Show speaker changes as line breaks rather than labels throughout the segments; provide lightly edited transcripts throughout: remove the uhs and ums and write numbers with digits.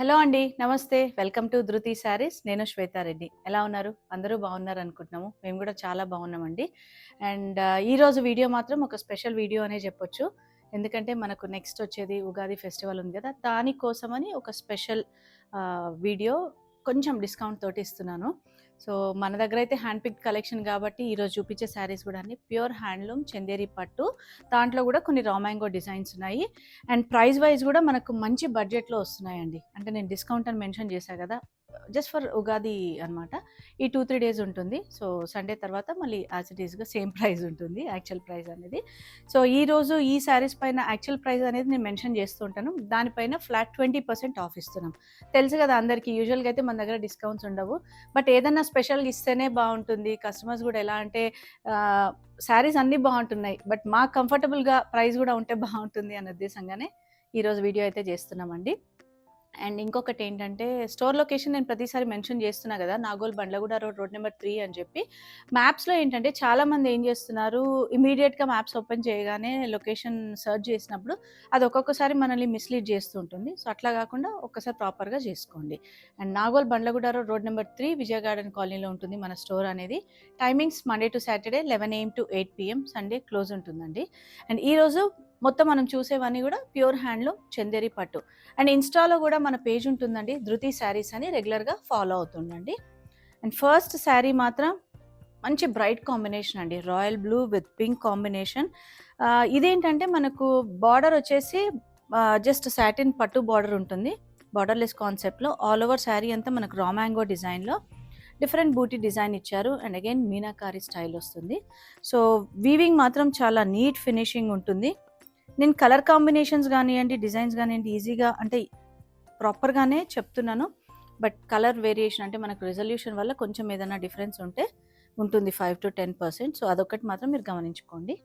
Hello అండి. నమస్తే. Welcome to ధృతి శారీస్. నేను శ్వేతారెడ్డి. ఎలా ఉన్నారు? అందరూ బాగున్నారు అనుకుంటున్నాము. మేము కూడా చాలా బాగున్నామండి. అండ్ ఈరోజు వీడియో మాత్రం ఒక స్పెషల్ వీడియో అనే చెప్పొచ్చు. ఎందుకంటే మనకు నెక్స్ట్ వచ్చేది ఉగాది ఫెస్టివల్ ఉంది కదా! దానికోసమని ఒక స్పెషల్ వీడియో కొంచెం డిస్కౌంట్ తోటి ఇస్తున్నాను. సో, మన దగ్గర అయితే హ్యాండ్ పిక్డ్ కలెక్షన్ కాబట్టి ఈరోజు చూపించే శారీస్ కూడా అన్ని ప్యూర్ హ్యాండ్లూమ్ చందేరి పట్టు. దాంట్లో కూడా కొన్ని రా మ్యాంగో డిజైన్స్ ఉన్నాయి. అండ్ ప్రైస్ వైజ్ కూడా మనకు మంచి బడ్జెట్లో వస్తున్నాయండి. అంటే నేను డిస్కౌంట్ అని మెన్షన్ చేశా కదా! జస్ట్ ఫర్ ఉగాది అనమాట. ఈ 2, 3 డేస్ ఉంటుంది. సో, సండే తర్వాత మళ్ళీ యాజ్ ఇట్ ఈస్‌గా సేమ్ ప్రైస్ ఉంటుంది. యాక్చువల్ ప్రైస్ అనేది. సో, ఈరోజు ఈ శారీస్ పైన యాక్చువల్ ప్రైస్ అనేది నేను మెన్షన్ చేస్తూ ఉంటాను. దానిపైన ఫ్లాట్ 20% ఆఫ్ ఇస్తున్నాం. తెలుసు కదా అందరికీ యూజువల్‌గా అయితే మన దగ్గర డిస్కౌంట్స్ ఉండవు. బట్ ఏదన్నా స్పెషల్‌గా ఇస్తేనే బావుంటుంది. కస్టమర్స్ కూడా ఎలా అంటే శారీస్ అన్నీ బావుంటున్నాయి. బట్ మాకు కంఫర్టబుల్‌గా ప్రైస్ కూడా ఉంటే బావుంటుంది అనే ఉద్దేశంగానే ఈరోజు వీడియో అయితే చేస్తున్నామండి. అండ్ ఇంకొకటి ఏంటంటే స్టోర్ లొకేషన్ నేను ప్రతిసారి మెన్షన్ చేస్తున్నా కదా! నాగోల్ బండ్లగూడ రోడ్ నెంబర్ 3 అని చెప్పి. మ్యాప్స్‌లో ఏంటంటే చాలామంది ఏం చేస్తున్నారు, ఇమ్మీడియేట్‌గా మ్యాప్స్ ఓపెన్ చేయగానే లొకేషన్ సెర్చ్ చేసినప్పుడు అది ఒక్కొక్కసారి మనల్ని మిస్‌లీడ్ చేస్తూ ఉంటుంది. సో, అట్లా కాకుండా ఒక్కసారి ప్రాపర్‌గా చేసుకోండి. And Nagole Bandlaguda road number 3 Vijaya garden కాలనీలో ఉంటుంది మన స్టోర్ అనేది. Timings Monday to Saturday 11 AM to 8 PM. Sunday close ఉంటుందండి. అండ్ ఈరోజు మొత్తం మనం చూసేవన్నీ కూడా ప్యూర్ హ్యాండ్లూమ్ చందేరి పట్టు. అండ్ ఇన్‌స్టాలో కూడా మన పేజ్ ఉంటుందండి. ధృతి శారీస్ అని రెగ్యులర్‌గా ఫాలో అవుతుండండి. అండ్ ఫస్ట్ శారీ మాత్రం మంచి బ్రైట్ కాంబినేషన్ అండి. Royal blue with pink combination. ఇదేంటంటే మనకు బార్డర్ వచ్చేసి జస్ట్ సాటిన్ పట్టు బార్డర్ ఉంటుంది. బార్డర్‌లెస్ కాన్సెప్ట్‌లో ఆల్ ఓవర్ శారీ అంతా మనకు రా మ్యాంగో డిజైన్‌లో డిఫరెంట్ బూటీ డిజైన్ ఇచ్చారు. అండ్ అగైన్ మీనాకారి స్టైల్ వస్తుంది. సో, వీవింగ్ మాత్రం చాలా నీట్ ఫినిషింగ్ ఉంటుంది. నేను కలర్ కాంబినేషన్స్ గానియండి, డిజైన్స్ గానియండి ఈజీగా అంటే ప్రాపర్‌గానే చెప్తున్నాను. బట్ కలర్ వేరియేషన్ అంటే మనకు రిజల్యూషన్ వల్ల కొంచెం ఏదైనా డిఫరెన్స్ ఉంటే ఉంటుంది 5-10%. సో, అదొక్కటి మాత్రం మీరు గమనించుకోండి.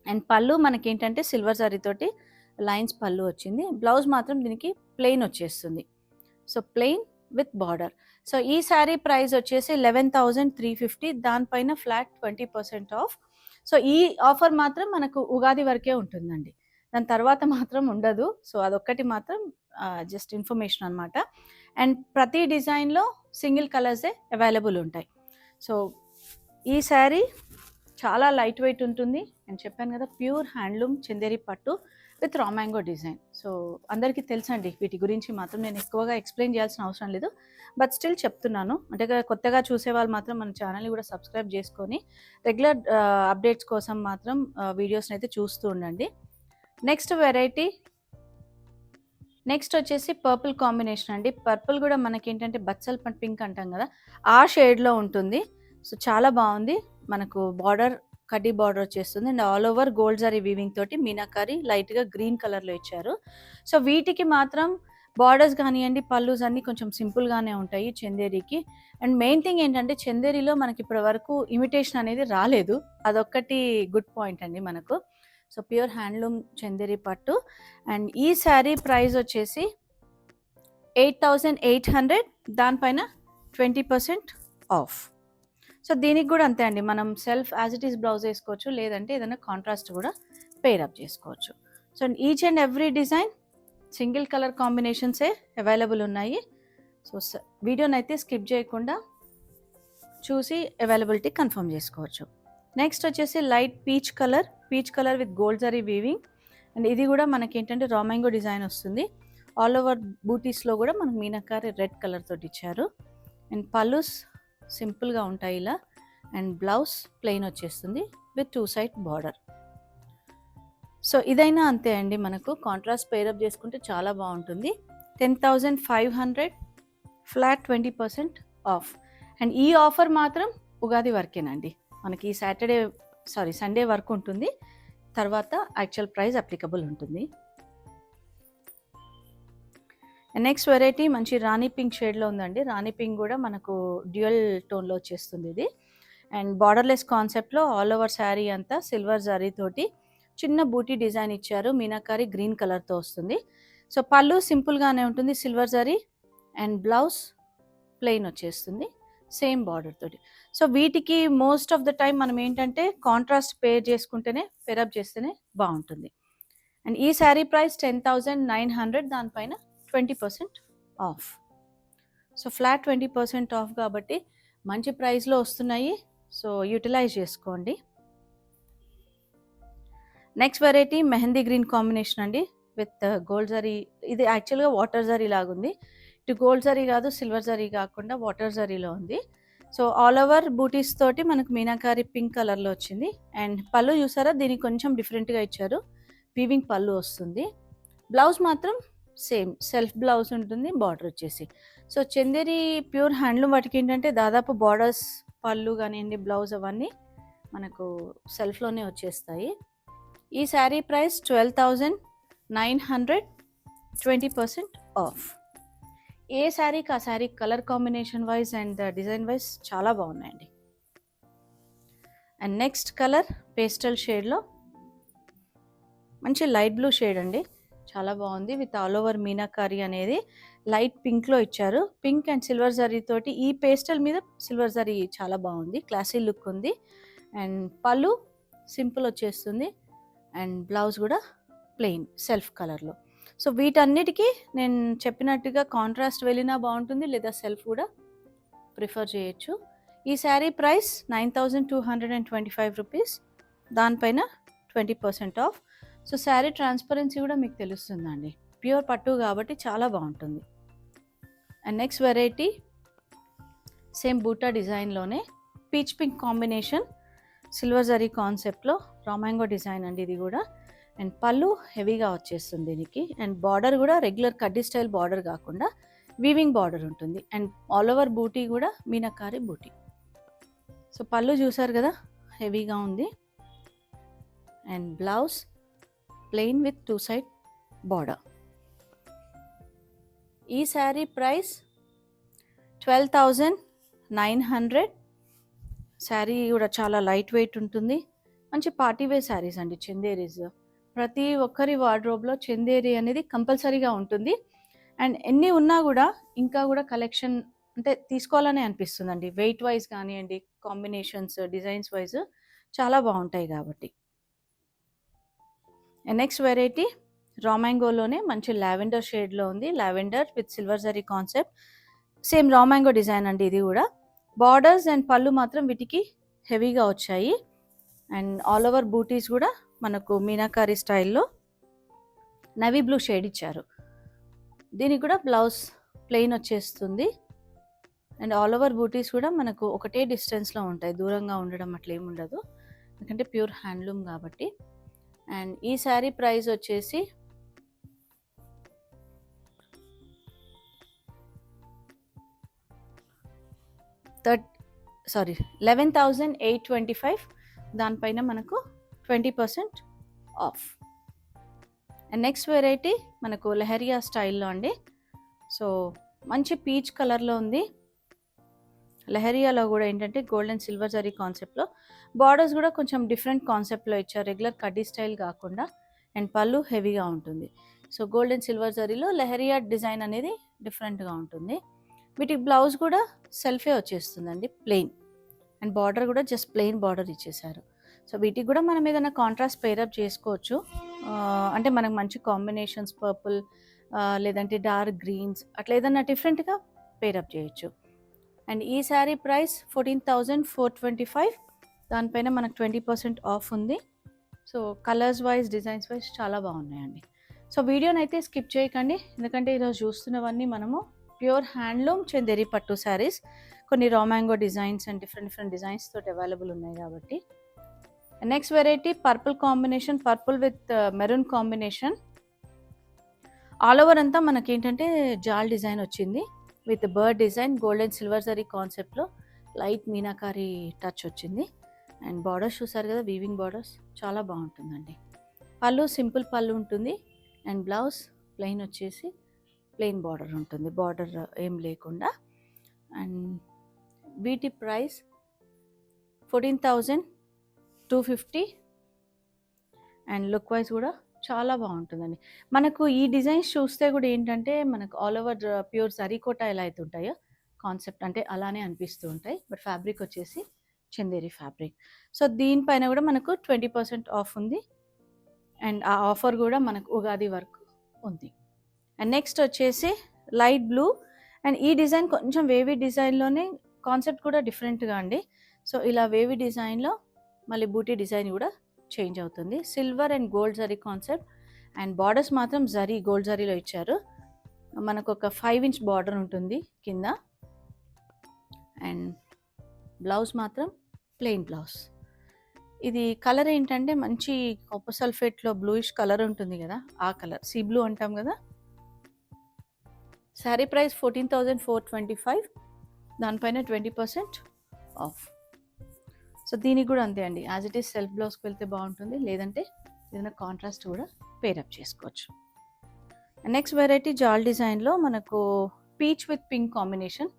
అండ్ పళ్ళు మనకేంటంటే సిల్వర్ జరీతోటి లైన్స్ పళ్ళు వచ్చింది. బ్లౌజ్ మాత్రం దీనికి ప్లెయిన్ వచ్చేస్తుంది. So, plain with border. So, ఈ శారీ ప్రైస్ వచ్చేసి 11,350. దానిపైన ఫ్లాట్ 20% ఆఫ్. సో, ఈ ఆఫర్ మాత్రం మనకు ఉగాది వరకే ఉంటుందండి. దాని తర్వాత మాత్రం ఉండదు. సో, అదొక్కటి మాత్రం జస్ట్ ఇన్ఫర్మేషన్ అనమాట. అండ్ ప్రతి డిజైన్‌లో సింగిల్ కలర్సే అవైలబుల్ ఉంటాయి. సో, ఈ శారీ చాలా లైట్ వెయిట్ ఉంటుంది. అండ్ చెప్పాను కదా ప్యూర్ హ్యాండ్లూమ్ చందేరి పట్టు విత్ రా మ్యాంగో డిజైన్. సో, అందరికీ తెలుసండి వీటి గురించి మాత్రం నేను ఎక్కువగా ఎక్స్‌ప్లెయిన్ చేయాల్సిన అవసరం లేదు. బట్ స్టిల్ చెప్తున్నాను. అంటే కొత్తగా చూసేవాళ్ళు మాత్రం మన ఛానల్‌ని కూడా సబ్స్క్రైబ్ చేసుకొని రెగ్యులర్ అప్డేట్స్ కోసం మాత్రం వీడియోస్‌ని అయితే చూస్తూ ఉండండి. నెక్స్ట్ వెరైటీ నెక్స్ట్ వచ్చేసి పర్పుల్ కాంబినేషన్ అండి. పర్పుల్ కూడా మనకేంటంటే బచ్చల్ పింక్ అంటాం కదా! ఆ షేడ్‌లో ఉంటుంది. సో, చాలా బావుంది. మనకు బార్డర్ కడ్డీ బార్డర్ వచ్చేస్తుంది. And all over gold zari weaving తోటి మీనాకారి లైట్‌గా గ్రీన్ కలర్‌లో ఇచ్చారు. సో, వీటికి మాత్రం బార్డర్స్ గానియండి, పల్లూస్ అన్నీ కొంచెం సింపుల్‌గానే ఉంటాయి చందేరికి. అండ్ మెయిన్ థింగ్ ఏంటంటే చందేరిలో మనకి ఇప్పటి వరకు ఇమిటేషన్ అనేది రాలేదు. అదొక్కటి గుడ్ పాయింట్ అండి మనకు. సో, ప్యూర్ హ్యాండ్లూమ్ చందేరి పట్టు. అండ్ ఈ శారీ ప్రైస్ వచ్చేసి 8,800. దానిపైన 20% ఆఫ్. సో, దీనికి కూడా అంతే అండి. మనం self as it is blouse వేసుకోవచ్చు. లేదంటే ఏదైనా కాంట్రాస్ట్ కూడా పెయిర్ అప్ చేసుకోవచ్చు. So, each and every design single colour కాంబినేషన్సే అవైలబుల్ ఉన్నాయి. సో, వీడియోనైతే స్కిప్ చేయకుండా చూసి అవైలబిలిటీ కన్ఫర్మ్ చేసుకోవచ్చు. నెక్స్ట్ వచ్చేసి light peach colour with gold zari weaving. And ఇది కూడా మనకేంటంటే రా మ్యాంగో డిజైన్ వస్తుంది. ఆల్ ఓవర్ బూటీస్లో కూడా మనకు మీనాకారి రెడ్ కలర్ తోటి ఇచ్చారు. అండ్ పల్లూస్ సింపుల్గా ఉంటాయి ఇలా. అండ్ బ్లౌజ్ ప్లెయిన్ వచ్చేస్తుంది విత్ 2 సైడ్ బార్డర్. సో, ఇదైనా అంతే అండి. మనకు కాంట్రాస్ట్ పేరప్ చేసుకుంటే చాలా బాగుంటుంది. 10,500 ఫ్లాట్ 20% ఆఫ్. అండ్ ఈ ఆఫర్ మాత్రం ఉగాది వరకేనండి. మనకి సండే వరకు ఉంటుంది. తర్వాత యాక్చువల్ ప్రైస్ అప్లికబుల్ ఉంటుంది. నెక్స్ట్ వెరైటీ మంచి రాణి పింక్ షేడ్లో ఉందండి. రాణి పింక్ కూడా మనకు డ్యూయల్ టోన్లో వచ్చేస్తుంది ఇది. అండ్ బార్డర్లెస్ కాన్సెప్ట్లో ఆల్ ఓవర్ శారీ అంతా సిల్వర్ జరీతోటి చిన్న బూటీ డిజైన్ ఇచ్చారు. మీనాకారి గ్రీన్ కలర్తో వస్తుంది. సో, పళ్ళు సింపుల్గానే ఉంటుంది silver zari. And blouse plain వచ్చేస్తుంది సేమ్ బార్డర్ తోటి. సో, వీటికి మోస్ట్ ఆఫ్ ద టైం మనం ఏంటంటే కాంట్రాస్ట్ పేరప్ చేస్తేనే బాగుంటుంది. అండ్ ఈ శారీ ప్రైస్ 10,900. దానిపైన 20% ఆఫ్. సో ఫ్లాట్ 20% ఆఫ్ కాబట్టి మంచి ప్రైస్లో వస్తున్నాయి. సో యూటిలైజ్ చేసుకోండి. Next variety mehndi green combination అండి విత్ గోల్డ్ జరీ. ఇది యాక్చువల్గా వాటర్ జరీ లాగుంది. ఇటు గోల్డ్ జరీ కాదు, సిల్వర్ జరీ కాకుండా వాటర్ జరీలో ఉంది. సో ఆల్ ఓవర్ బూటీస్ తోటి మనకు మీనాకారి పింక్ కలర్లో వచ్చింది. అండ్ పళ్ళు చూసారా, దీనికి కొంచెం డిఫరెంట్గా ఇచ్చారు. వీవింగ్ పళ్ళు వస్తుంది. బ్లౌజ్ మాత్రం సేమ్ సెల్ఫ్ బ్లౌజ్ ఉంటుంది. బార్డర్ వచ్చేసి సో చందేరి ప్యూర్ హ్యాండ్లూమ్ వాటికి ఏంటంటే దాదాపు బార్డర్స్, పళ్ళు కానివ్వండి, బ్లౌజ్ అవన్నీ మనకు సెల్ఫ్లోనే వచ్చేస్తాయి. ఈ శారీ ప్రైస్ 12,900, 20% ఆఫ్. ఏ శారీకి ఆ sari colour combination wise and design wise చాలా బాగున్నాయండి. అండ్ నెక్స్ట్ కలర్ పేస్టల్ షేడ్లో మంచి లైట్ బ్లూ షేడ్ అండి, చాలా బాగుంది. విత్ ఆల్ ఓవర్ మీనాకారి అనేది లైట్ పింక్లో ఇచ్చారు. పింక్ అండ్ సిల్వర్ జరీ తోటి ఈ పేస్టల్ మీద సిల్వర్ జరీ చాలా బాగుంది, క్లాసీ లుక్ ఉంది. అండ్ పళ్ళు సింపుల్ వచ్చేస్తుంది. అండ్ బ్లౌజ్ కూడా ప్లెయిన్ సెల్ఫ్ కలర్లో. సో వీటన్నిటికీ నేను చెప్పినట్టుగా కాంట్రాస్ట్ వెళ్ళినా బాగుంటుంది, లేదా సెల్ఫ్ కూడా ప్రిఫర్ చేయొచ్చు. ఈ శారీ ప్రైస్ 9,225 రూపీస్, దానిపైన 20% ఆఫ్. సో శారీ ట్రాన్స్పరెన్సీ కూడా మీకు తెలుస్తుందండి, ప్యూర్ పట్టు కాబట్టి చాలా బాగుంటుంది. And next variety same buta డిజైన్లోనే peach pink combination, silver zari కాన్సెప్ట్లో రామాంగో డిజైన్ అండి ఇది కూడా. అండ్ పళ్ళు హెవీగా వచ్చేస్తుంది దీనికి. అండ్ బార్డర్ కూడా రెగ్యులర్ కడ్డీ స్టైల్ బార్డర్ కాకుండా వీవింగ్ బార్డర్ ఉంటుంది. అండ్ ఆల్ ఓవర్ బూటీ కూడా మీనాకారి బూటీ. సో పళ్ళు చూసారు కదా, హెవీగా ఉంది. And blouse plain with 2 side border. ఈ శారీ ప్రైస్ 12,900. శారీ కూడా చాలా లైట్ వెయిట్ ఉంటుంది. మంచి పార్టీవేర్ శారీస్ అండి చందేరీస్. ప్రతి ఒక్కరి వార్డ్రోబ్లో చందేరి అనేది కంపల్సరీగా ఉంటుంది. అండ్ ఎన్ని ఉన్నా కూడా ఇంకా కూడా కలెక్షన్ అంటే తీసుకోవాలనే అనిపిస్తుందండి. వెయిట్ వైజ్ కానివ్వండి, కాంబినేషన్స్, డిజైన్స్ వైజ్ చాలా బాగుంటాయి కాబట్టి. అండ్ నెక్స్ట్ వెరైటీ రామాంగోలోనే మంచి లావెండర్ షేడ్లో ఉంది. Lavender with silver zari concept, same raw mango design అండి ఇది కూడా. బార్డర్స్ అండ్ పళ్ళు మాత్రం వీటికి హెవీగా వచ్చాయి. అండ్ ఆల్ ఓవర్ బూటీస్ కూడా మనకు మీనాకారి స్టైల్లో నవీ బ్లూ షేడ్ ఇచ్చారు. దీనికి కూడా బ్లౌజ్ ప్లెయిన్ వచ్చేస్తుంది. అండ్ ఆల్ ఓవర్ బూటీస్ కూడా మనకు ఒకటే డిస్టెన్స్లో ఉంటాయి, దూరంగా ఉండడం అట్లా ఏమి ఉండదు, ఎందుకంటే ప్యూర్ హ్యాండ్లూమ్ కాబట్టి. అండ్ ఈ శారీ ప్రైస్ వచ్చేసి 11,825, దానిపైన మనకు 20% ఆఫ్. అండ్ నెక్స్ట్ వెరైటీ మనకు లెహరియా స్టైల్లో అండి. సో మంచి పీచ్ కలర్లో ఉంది. లెహరియాలో కూడా ఏంటంటే గోల్డ్ అండ్ సిల్వర్ జరీ కాన్సెప్ట్లో బార్డర్స్ కూడా కొంచెం డిఫరెంట్ కాన్సెప్ట్లో ఇచ్చారు, రెగ్యులర్ కడ్డీ స్టైల్ కాకుండా. అండ్ పళ్ళు హెవీగా ఉంటుంది. సో గోల్డ్ అండ్ సిల్వర్ జరీలో లెహరియా డిజైన్ అనేది డిఫరెంట్గా ఉంటుంది. వీటికి బ్లౌజ్ కూడా సెల్ఫే వచ్చేస్తుందండి, ప్లెయిన్. అండ్ బార్డర్ కూడా జస్ట్ ప్లెయిన్ బార్డర్ ఇచ్చేసారు. సో వీటికి కూడా మనం ఏదైనా కాంట్రాస్ట్ పేరప్ చేసుకోవచ్చు. అంటే మనకు మంచి కాంబినేషన్స్, పర్పుల్ లేదంటే డార్క్ గ్రీన్స్ అట్లా ఏదైనా డిఫరెంట్గా పేరప్ చేయొచ్చు. అండ్ ఈ శారీ ప్రైస్ 14,425, దానిపైన మనకు 20% ఆఫ్ ఉంది. So colours wise, designs wise చాలా బాగున్నాయండి. సో వీడియోని అయితే స్కిప్ చేయకండి, ఎందుకంటే ఈరోజు చూస్తున్నవన్నీ మనము ప్యూర్ హ్యాండ్లూమ్ చందేరి పట్టు శారీస్. కొన్ని రామాంగో డిజైన్స్ అండ్ డిఫరెంట్ డిజైన్స్ తోటి అవైలబుల్ ఉన్నాయి కాబట్టి. Next variety purple combination, purple with maroon combination. All over అంతా మనకి ఏంటంటే జాల్ డిజైన్ వచ్చింది with bird design, gold and silver zari కాన్సెప్ట్లో లైట్ మీనాకారి టచ్ వచ్చింది. అండ్ బార్డర్స్ చూసారు కదా, వీవింగ్ బార్డర్స్ చాలా బాగుంటుందండి. పళ్ళు సింపుల్ పళ్ళు ఉంటుంది. అండ్ బ్లౌజ్ ప్లెయిన్ వచ్చేసి ప్లెయిన్ బార్డర్ ఉంటుంది, బార్డర్ ఏం లేకుండా. అండ్ వీటి ప్రైస్ 14,250. అండ్ లుక్ వైజ్ కూడా చాలా బాగుంటుందండి. మనకు ఈ డిజైన్స్ చూస్తే కూడా ఏంటంటే మనకు ఆల్ ఓవర్ ప్యూర్ జరీకోట ఎలా అయితే ఉంటాయో కాన్సెప్ట్ అంటే అలానే అనిపిస్తూ ఉంటాయి. బట్ ఫ్యాబ్రిక్ వచ్చేసి చందేరి ఫ్యాబ్రిక్. సో దీనిపైన కూడా మనకు 20% ఆఫ్ ఉంది. అండ్ ఆ ఆఫర్ కూడా మనకు ఉగాది వరకు ఉంది. అండ్ నెక్స్ట్ వచ్చేసి లైట్ బ్లూ. అండ్ ఈ డిజైన్ కొంచెం వేవీ డిజైన్లోనే కాన్సెప్ట్ కూడా డిఫరెంట్గా అండి. సో ఇలా వేవీ డిజైన్లో మళ్ళీ బూటీ డిజైన్ కూడా చేంజ్ అవుతుంది. Silver and gold zari concept. And borders మాత్రం జరీ, గోల్డ్ జరీలో ఇచ్చారు. మనకు ఒక 5 ఇంచ్ బార్డర్ ఉంటుంది కింద. అండ్ బ్లౌజ్ మాత్రం ప్లెయిన్ బ్లౌజ్. ఇది కలర్ ఏంటంటే మంచి కాపర్ సల్ఫేట్లో బ్లూయిష్ కలర్ ఉంటుంది కదా, ఆ కలర్ సీ బ్లూ అంటాం కదా. శారీ ప్రైస్ 14,425, దానిపైన 20% ఆఫ్. సో దీనికి కూడా అంతే అండి, యాజ్ ఇట్ ఈస్ సెల్ఫ్ బ్లౌజ్కి వెళ్తే బాగుంటుంది, లేదంటే ఏదైనా కాంట్రాస్ట్ కూడా పేరప్ చేసుకోవచ్చు. నెక్స్ట్ వెరైటీ జాల్ డిజైన్లో మనకు పీచ్ విత్ పింక్ కాంబినేషన్.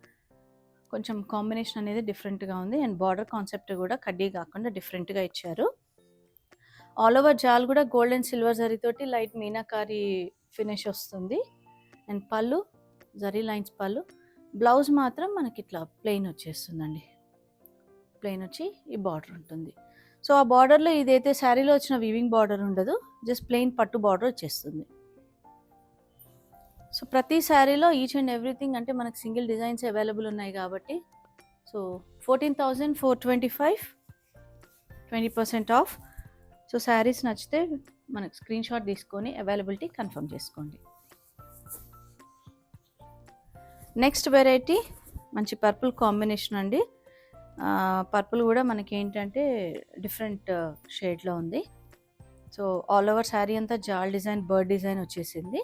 కొంచెం కాంబినేషన్ అనేది డిఫరెంట్గా ఉంది. అండ్ బార్డర్ కాన్సెప్ట్ కూడా కడ్డీ కాకుండా డిఫరెంట్గా ఇచ్చారు. ఆల్ ఓవర్ జాల్ కూడా గోల్డ్ అండ్ సిల్వర్ జరీతోటి లైట్ మీనాకారి ఫినిష్ వస్తుంది. అండ్ పళ్ళు జరీ లైన్స్ పళ్ళు. బ్లౌజ్ మాత్రం మనకి ఇట్లా ప్లెయిన్ వచ్చేస్తుందండి. ప్లెయిన్ వచ్చి ఈ బార్డర్ ఉంటుంది. సో ఆ బార్డర్లో ఇదైతే శారీలో వచ్చిన వీవింగ్ బార్డర్ ఉండదు, జస్ట్ ప్లెయిన్ పట్టు బార్డర్ వచ్చేస్తుంది. సో ప్రతి శారీలో ఈచ్ అండ్ ఎవ్రీథింగ్ అంటే మనకు సింగిల్ డిజైన్స్ అవైలబుల్ ఉన్నాయి కాబట్టి. So 14,425, 20% of. సో శారీస్ నచ్చితే మనకు స్క్రీన్ షాట్ తీసుకొని అవైలబిలిటీ కన్ఫర్మ్ చేసుకోండి. నెక్స్ట్ వెరైటీ మంచి పర్పుల్ కాంబినేషన్ అండి. పర్పుల్ కూడా మనకి ఏంటంటే డిఫరెంట్ షేడ్లో ఉంది. సో ఆల్ ఓవర్ శారీ అంతా జాల్ డిజైన్, బర్డ్ డిజైన్ వచ్చేసింది.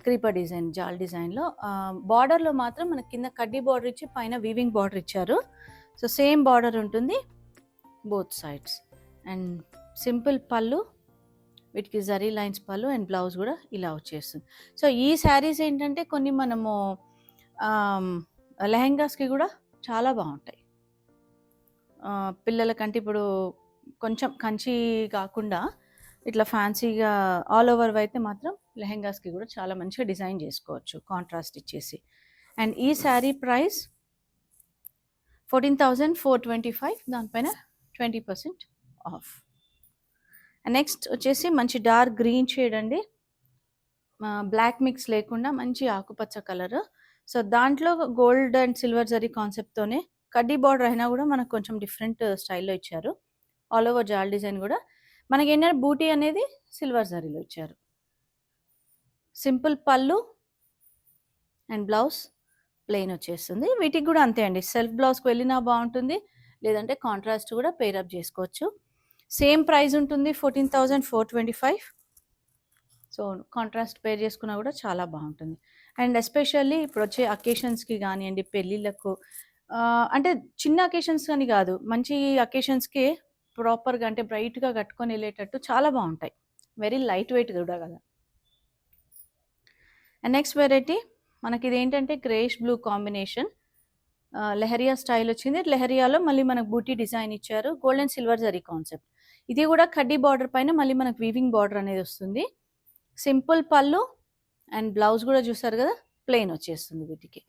క్రీపర్ డిజైన్ జాల్ డిజైన్లో. బార్డర్లో మాత్రం మనకి కింద కడ్డీ బార్డర్ ఇచ్చి పైన వీవింగ్ బార్డర్ ఇచ్చారు. సో సేమ్ బార్డర్ ఉంటుంది బోత్ సైడ్స్. అండ్ సింపుల్ పళ్ళు, వీటికి జరీ లైన్స్ పళ్ళు. అండ్ బ్లౌజ్ కూడా ఇలా వచ్చేస్తుంది. సో ఈ శారీస్ ఏంటంటే కొన్ని మనము లెహెంగాస్కి కూడా చాలా బాగుంటాయి. పిల్లలకంటే ఇప్పుడు కొంచెం కంచి కాకుండా ఇట్లా ఫ్యాన్సీగా ఆల్ ఓవర్ అయితే మాత్రం లెహెంగాస్కి కూడా చాలా మంచిగా డిజైన్ చేసుకోవచ్చు కాంట్రాస్ట్ ఇచ్చేసి. అండ్ ఈ శారీ ప్రైస్ 14,425, దానిపైన 20% ఆఫ్. నెక్స్ట్ వచ్చేసి మంచి డార్క్ గ్రీన్ షేడ్ అండి, బ్లాక్ మిక్స్ లేకుండా మంచి ఆకుపచ్చ కలర్. సో దాంట్లో గోల్డ్ అండ్ సిల్వర్ జరీ కాన్సెప్ట్తోనే కడ్డీ బార్డర్ అయినా కూడా మనకు కొంచెం డిఫరెంట్ స్టైల్లో ఇచ్చారు. ఆల్ ఓవర్ జాల్ డిజైన్ కూడా మనకి ఏంటంటే బూటీ అనేది సిల్వర్ జరీలో ఇచ్చారు. సింపుల్ పళ్ళు అండ్ బ్లౌజ్ ప్లెయిన్ వచ్చేస్తుంది. వీటికి కూడా అంతే అండి, సెల్ఫ్ బ్లౌజ్కి వెళ్ళినా బాగుంటుంది, లేదంటే కాంట్రాస్ట్ కూడా పేరప్ చేసుకోవచ్చు. సేమ్ ప్రైస్ ఉంటుంది 14,425. సో కాంట్రాస్ట్ పేర్ చేసుకున్నా కూడా చాలా బాగుంటుంది. అండ్ ఎస్పెషల్లీ ఇప్పుడు వచ్చే అకేషన్స్కి కానివ్వండి, పెళ్ళిళ్ళకు, అంటే చిన్న అకేషన్స్ అని కాదు, మంచి అకేషన్స్కి ప్రాపర్గా అంటే బ్రైట్గా కట్టుకొని వెళ్ళేటట్టు చాలా బాగుంటాయి. వెరీ లైట్ వెయిట్ కూడా కదా. అండ్ నెక్స్ట్ వెరైటీ మనకి ఇది ఏంటంటే greyish blue combination, leheriya style వచ్చింది. లెహరియాలో మళ్ళీ మనకు బూటీ డిజైన్ ఇచ్చారు, gold and silver zari concept. ఇది కూడా కడ్డీ బార్డర్ పైన మళ్ళీ మనకు వీవింగ్ బార్డర్ అనేది వస్తుంది. సింపుల్ పళ్ళు అండ్ బ్లౌజ్ కూడా చూసారు కదా, ప్లెయిన్ వచ్చేస్తుంది వీటికి.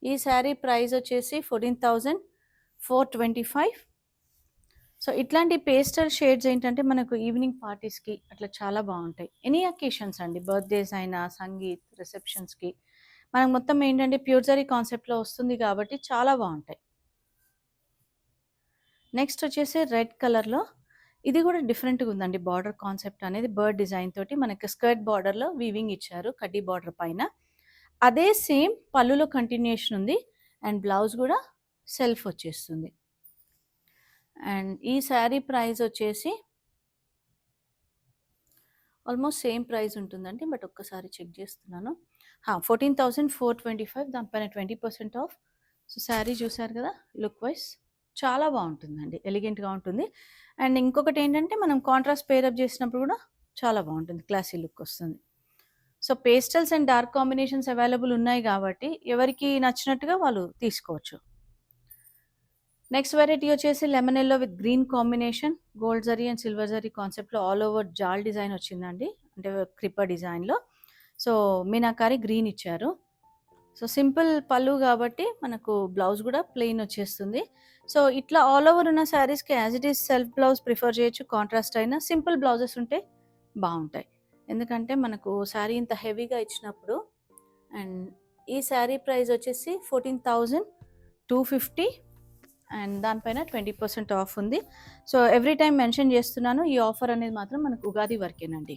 ఈ శారీ ప్రైస్ వచ్చేసి 14,425. సో ఇట్లాంటి పేస్టల్ షేడ్స్ ఏంటంటే మనకు ఈవినింగ్ పార్టీస్కి అట్లా చాలా బాగుంటాయి. ఎనీ అకేషన్స్ అండి, బర్త్డేస్ అయినా, సంగీత్, రిసెప్షన్స్కి మనకు మొత్తం ఏంటంటే ప్యూర్ జరీ కాన్సెప్ట్లో వస్తుంది కాబట్టి చాలా బాగుంటాయి. నెక్స్ట్ వచ్చేసి రెడ్ కలర్లో, ఇది కూడా డిఫరెంట్గా ఉందండి. బార్డర్ కాన్సెప్ట్ అనేది బర్డ్ డిజైన్ తోటి మనకి స్కర్ట్ బార్డర్లో వీవింగ్ ఇచ్చారు కడ్డీ బార్డర్ పైన. అదే సేమ్ పళ్ళులో కంటిన్యూషన్ ఉంది. అండ్ బ్లౌజ్ కూడా సెల్ఫ్ వచ్చేస్తుంది. అండ్ ఈ శారీ ప్రైస్ వచ్చేసి ఆల్మోస్ట్ సేమ్ ప్రైస్ ఉంటుందండి, బట్ ఒక్కసారి చెక్ చేస్తున్నాను. 14,425, దానిపైన 20% ఆఫ్. సో శారీ చూసారు కదా, లుక్ వైజ్ చాలా బాగుంటుందండి, ఎలిగెంట్గా ఉంటుంది. అండ్ ఇంకొకటి ఏంటంటే మనం కాంట్రాస్ట్ పేరప్ చేసినప్పుడు కూడా చాలా బాగుంటుంది, క్లాసీ లుక్ వస్తుంది. So pastels and dark combinations available ఉన్నాయి కాబట్టి ఎవరికి నచ్చినట్టుగా వాళ్ళు తీసుకోవచ్చు. నెక్స్ట్ వెరైటీ వచ్చేసి lemon yellow with green combination, gold zari and silver zari కాన్సెప్ట్లో ఆల్ ఓవర్ జాల్ డిజైన్ వచ్చిందండి, అంటే క్రిప్పర్ డిజైన్లో. సో మీనాకారి గ్రీన్ ఇచ్చారు. సో సింపుల్ పళ్ళు కాబట్టి మనకు బ్లౌజ్ కూడా ప్లెయిన్ వచ్చేస్తుంది. సో ఇట్లా ఆల్ ఓవర్ ఉన్న శారీస్కి as it is self blouse prefer చేయొచ్చు, కాంట్రాస్ట్ అయినా సింపుల్ బ్లౌజెస్ ఉంటే బాగుంటాయి. ఎందుకంటే మనకు శారీ ఇంత హెవీగా ఇచ్చినప్పుడు. అండ్ ఈ శారీ ప్రైస్ వచ్చేసి 14,250 అండ్ దానిపైన 20% ఆఫ్ ఉంది. సో ఎవ్రీ టైం మెన్షన్ చేస్తున్నాను, ఈ ఆఫర్ అనేది మాత్రం మనకు ఉగాది వరకేనండి.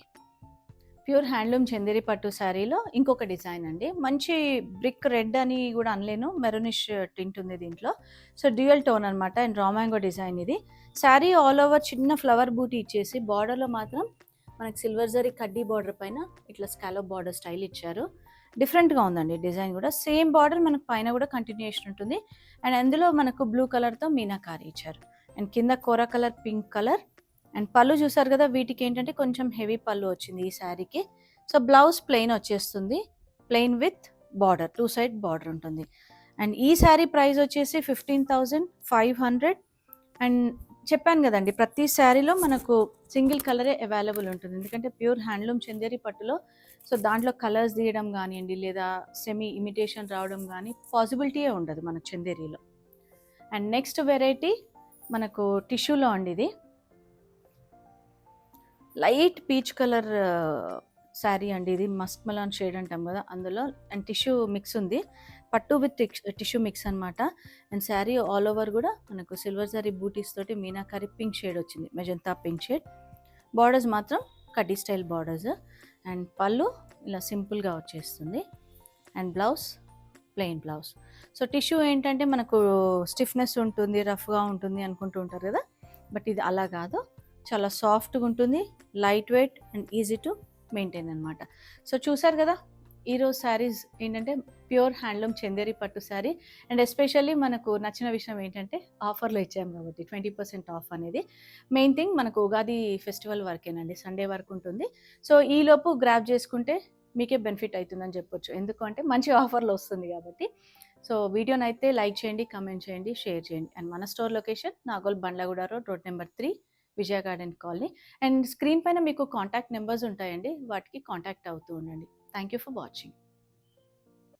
ప్యూర్ హ్యాండ్లూమ్ చందేరి పట్టు శారీలో ఇంకొక డిజైన్ అండి. మంచి బ్రిక్ రెడ్ అని కూడా అనలేను, మెరూనిష్ టింట్ ఉంది దీంట్లో. సో డ్యూయల్ టోన్ అనమాట అండ్ రామాంగో డిజైన్ ఇది. శారీ ఆల్ ఓవర్ చిన్న ఫ్లవర్ బూటీ ఇచ్చేసి బార్డర్లో మాత్రం మనకి సిల్వర్ జరీ కడ్డీ బార్డర్ పైన ఇట్లా స్కాలప్ బార్డర్ స్టైల్ ఇచ్చారు. డిఫరెంట్గా ఉందండి డిజైన్ కూడా. సేమ్ బార్డర్ మనకు పైన కూడా కంటిన్యూషన్ ఉంటుంది. అండ్ అందులో మనకు బ్లూ కలర్తో మీనాకారి ఇచ్చారు. అండ్ కింద కోరా కలర్, పింక్ కలర్. అండ్ పళ్ళు చూసారు కదా, వీటికి ఏంటంటే కొంచెం హెవీ పళ్ళు వచ్చింది ఈ శారీకి. సో బ్లౌజ్ ప్లెయిన్ వచ్చేస్తుంది, plain with border, 2 side border ఉంటుంది. అండ్ ఈ శారీ ప్రైస్ వచ్చేసి 15,500. అండ్ చెప్పాను కదండి, ప్రతి శారీలో మనకు సింగిల్ కలరే అవైలబుల్ ఉంటుంది. ఎందుకంటే ప్యూర్ హ్యాండ్లూమ్ చందేరి పట్టులో సో దాంట్లో కలర్స్ తీయడం కానివ్వండి, లేదా సెమీ ఇమిటేషన్ రావడం కానీ పాసిబిలిటీయే ఉండదు మన చందేరిలో. అండ్ నెక్స్ట్ వెరైటీ మనకు టిష్యూలో అండి. ఇది లైట్ పీచ్ కలర్ శారీ అండి. ఇది మస్క్ మెలాన్ షేడ్ అంటాం కదా అందులో. అండ్ టిష్యూ మిక్స్ ఉంది, పట్టు విత్ టిష్యూ మిక్స్ అనమాట. అండ్ శారీ ఆల్ ఓవర్ కూడా మనకు సిల్వర్ జరీ బూటీస్ తోటి మీనాకారి పింక్ షేడ్ వచ్చింది, మెజంతా పింక్ షేడ్. బార్డర్స్ మాత్రం కడ్డీ స్టైల్ బార్డర్స్. అండ్ పళ్ళు ఇలా సింపుల్గా వచ్చేస్తుంది. And blouse plain blouse. So tissue ఏంటంటే మనకు స్టిఫ్నెస్ ఉంటుంది, రఫ్గా ఉంటుంది అనుకుంటూ ఉంటారు కదా, బట్ ఇది అలా కాదు, చాలా సాఫ్ట్గా ఉంటుంది, light weight and easy to maintain అనమాట. సో చూసారు కదా, ఈరోజు శారీస్ ఏంటంటే ప్యూర్ హ్యాండ్లూమ్ చందేరి పట్టు శారీ. అండ్ ఎస్పెషల్లీ మనకు నచ్చిన విషయం ఏంటంటే ఆఫర్లో ఇచ్చాము కాబట్టి 20% ఆఫ్ అనేది. మెయిన్ థింగ్ మనకు ఉగాది ఫెస్టివల్ వరకేనండి, సండే వరకు ఉంటుంది. సో ఈలోపు గ్రాప్ చేసుకుంటే మీకే బెనిఫిట్ అవుతుందని చెప్పొచ్చు, ఎందుకు అంటే మంచి ఆఫర్లో వస్తుంది కాబట్టి. సో వీడియోని అయితే లైక్ చేయండి, కమెంట్ చేయండి, షేర్ చేయండి. అండ్ మన store location Nagole Bandlaguda road, road number 3, Vijaya garden colony. And screen పైన మీకు కాంటాక్ట్ నెంబర్స్ ఉంటాయండి, వాటికి కాంటాక్ట్ అవుతూ ఉండండి. Thank you for watching.